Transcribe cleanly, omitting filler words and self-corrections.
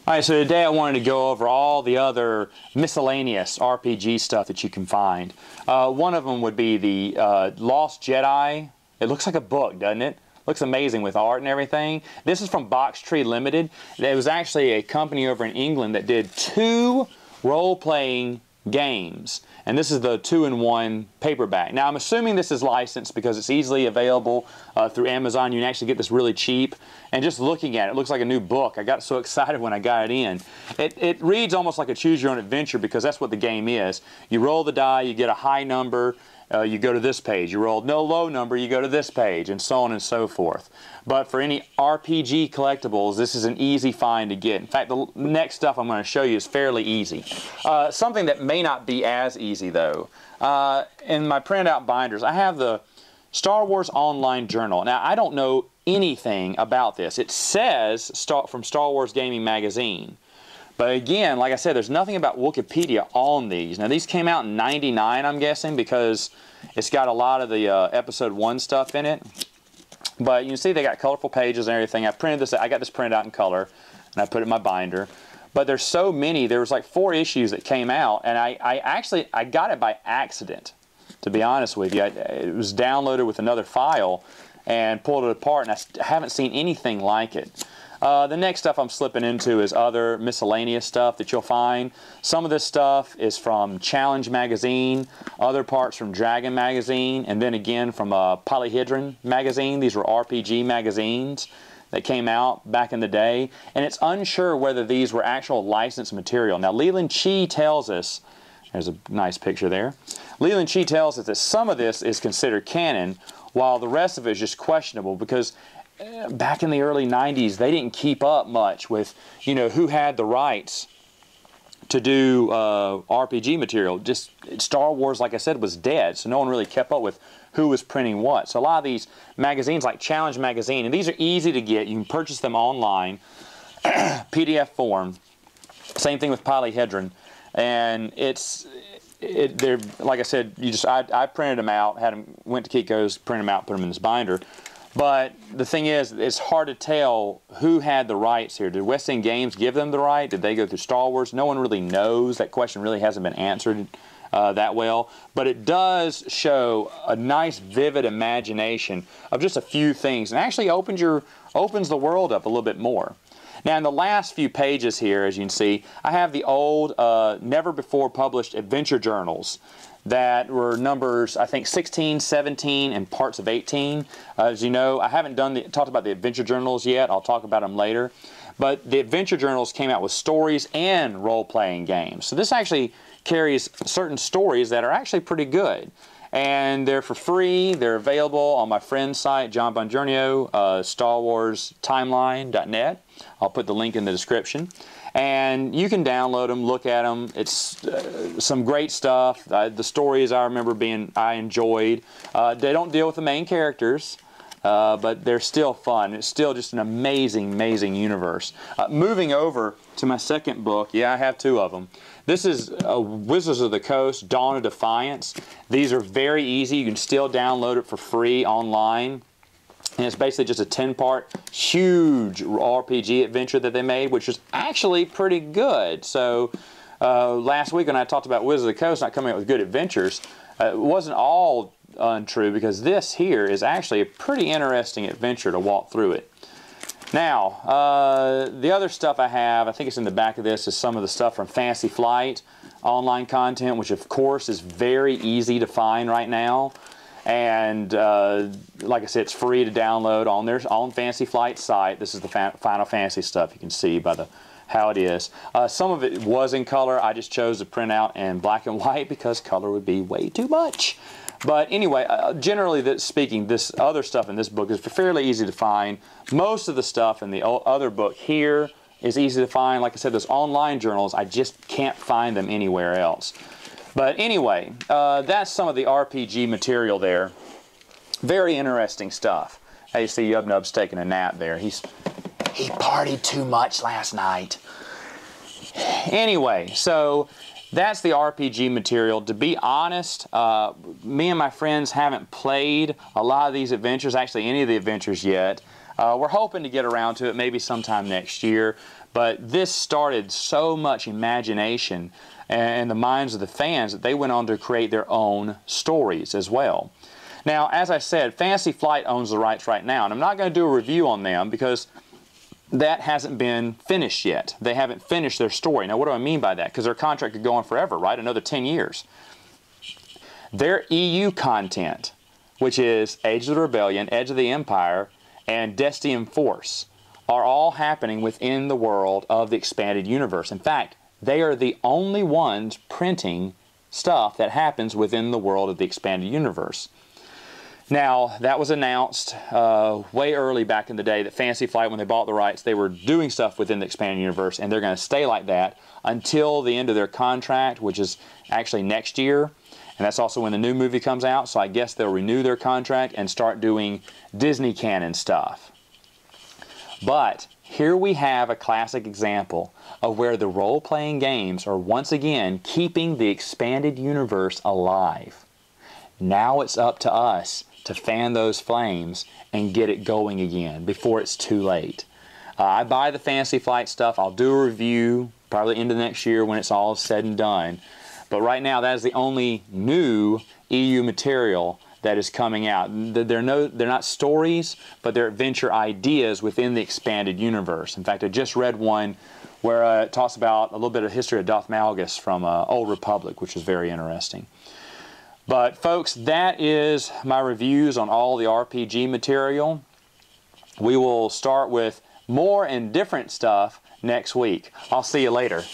All right, so today I wanted to go over all the other miscellaneous RPG stuff that you can find. One of them would be the Lost Jedi. It looks like a book, doesn't it? Looks amazing with art and everything. This is from Box Tree Limited. It was actually a company over in England that did 2 role-playing games, and this is the 2-in-1 paperback. Now I'm assuming this is licensed because it's easily available through Amazon. You can actually get this really cheap, and just looking at it, it looks like a new book. I got so excited when I got it in. It reads almost like a choose your own adventure because that's what the game is. You roll the die, you get a high number, you go to this page. You roll no low number, you go to this page, and so on and so forth. But for any RPG collectibles, this is an easy find to get. In fact, the next stuff I'm going to show you is fairly easy. Something that may not be as easy, though. In my printout binders, I have the Star Wars Online Journal. Now, I don't know anything about this. It says from Star Wars Gaming Magazine. But again, like I said, there's nothing about Wikipedia on these. Now, these came out in '99, I'm guessing, because it's got a lot of the Episode 1 stuff in it. But you can see they got colorful pages and everything. I got this printed out in color, and I put it in my binder. But there's so many. There was like 4 issues that came out, and I got it by accident, to be honest with you. It was downloaded with another file and pulled it apart, and I haven't seen anything like it. The next stuff I'm slipping into is other miscellaneous stuff that you'll find. Some of this stuff is from Challenge Magazine, other parts from Dragon Magazine, and then again from Polyhedron Magazine. These were RPG magazines that came out back in the day, and it's unsure whether these were actual licensed material. Now, Leland Chee tells us, there's a nice picture there, Leland Chee tells us that some of this is considered canon, while the rest of it is just questionable because back in the early 90s, they didn't keep up much with, you know, who had the rights to do RPG material. Just Star Wars, like I said, was dead, so no one really kept up with who was printing what. So a lot of these magazines, like Challenge Magazine, and these are easy to get. You can purchase them online, PDF form. Same thing with Polyhedron, and they're like I said. I printed them out, went to Kiko's, printed them out, put them in this binder. But the thing is, it's hard to tell who had the rights here. Did West End Games give them the right? Did they go through Star Wars? No one really knows. That question really hasn't been answered that well. But it does show a nice, vivid imagination of just a few things, and actually opens the world up a little bit more. Now, in the last few pages here, as you can see, I have the old, never-before-published adventure journals that were numbers, I think, 16, 17, and parts of 18. As you know, I haven't talked about the adventure journals yet. I'll talk about them later. But the adventure journals came out with stories and role-playing games. So this actually carries certain stories that are actually pretty good. And they're for free. They're available on my friend's site, John Bongiorno, StarWarsTimeline.net. I'll put the link in the description. And you can download them, look at them. It's some great stuff. The stories I remember I enjoyed. They don't deal with the main characters, but they're still fun. It's still just an amazing, amazing universe. Moving over to my second book, yeah, I have 2 of them. This is Wizards of the Coast, Dawn of Defiance. These are very easy. You can still download it for free online. And it's basically just a 10-part, huge RPG adventure that they made, which is actually pretty good. So last week when I talked about Wizards of the Coast not coming up with good adventures, it wasn't all untrue, because this here is actually a pretty interesting adventure to walk through it. Now, the other stuff I have, I think it's in the back of this, is some of the stuff from Fantasy Flight online content, which of course is very easy to find right now. And like I said, it's free to download on Fantasy Flight's site. This is the Final Fantasy stuff. You can see by how it is. Some of it was in color. I just chose to print out in black and white because color would be way too much. But anyway, generally speaking, this other stuff in this book is fairly easy to find. Most of the stuff in the other book here is easy to find. Like I said, those online journals, I just can't find them anywhere else. But anyway, that's some of the RPG material there. Very interesting stuff. Hey, you see Yub-Nub's taking a nap there. He partied too much last night. Anyway, so that's the RPG material. To be honest, me and my friends haven't played a lot of these adventures, actually any of the adventures yet. We're hoping to get around to it maybe sometime next year. But this started so much imagination in the minds of the fans that they went on to create their own stories as well. Now, as I said, Fantasy Flight owns the rights right now, and I'm not going to do a review on them because that hasn't been finished yet. They haven't finished their story. Now, what do I mean by that? Because their contract could go on forever, right? Another 10 years. Their EU content, which is Age of the Rebellion, Edge of the Empire, and Destiny and Force, are all happening within the world of the expanded universe. In fact, they are the only ones printing stuff that happens within the world of the expanded universe. Now, that was announced way early back in the day that Fantasy Flight, when they bought the rights, they were doing stuff within the expanded universe, and they're going to stay like that until the end of their contract, which is actually next year. And that's also when the new movie comes out, so I guess they'll renew their contract and start doing Disney canon stuff. But here we have a classic example of where the role-playing games are once again keeping the expanded universe alive. Now it's up to us to fan those flames and get it going again before it's too late. I buy the Fantasy Flight stuff. I'll do a review probably into next year when it's all said and done. But right now, that is the only new EU material that is coming out. They're not stories, but they're adventure ideas within the expanded universe. In fact, I just read one where it talks about a little bit of history of Darth Malgus from Old Republic, which is very interesting. But folks, that is my reviews on all the RPG material. We will start with more and different stuff next week. I'll see you later.